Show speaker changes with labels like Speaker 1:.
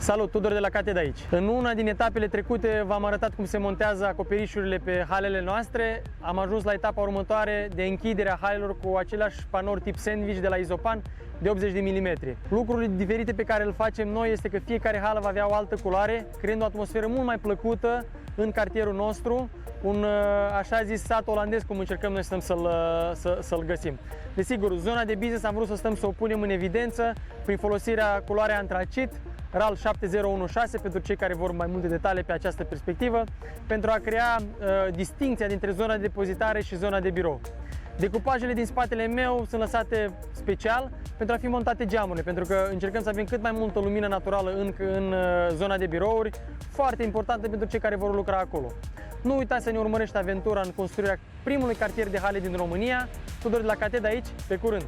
Speaker 1: Salut, Tudor de la Catedra aici. În una din etapele trecute v-am arătat cum se montează acoperișurile pe halele noastre. Am ajuns la etapa următoare de închidere a halelor cu același panouri tip sandwich de la Izopan de 80 de mm. Lucrurile diferite pe care îl facem noi este că fiecare hală va avea o altă culoare, creând o atmosferă mult mai plăcută în cartierul nostru, un așa zis sat olandez, cum încercăm noi să-l găsim. Desigur, zona de business am vrut să o punem în evidență prin folosirea culoarea antracit RAL 7016 pentru cei care vor mai multe detalii pe această perspectivă, pentru a crea distinția dintre zona de depozitare și zona de birou. Decupajele din spatele meu sunt lăsate special pentru a fi montate geamurile, pentru că încercăm să avem cât mai multă lumină naturală în zona de birouri, foarte importantă pentru cei care vor lucra acolo. Nu uitați să ne urmărești aventura în construirea primului cartier de hale din România. Tudor de la Catedra aici, pe curând!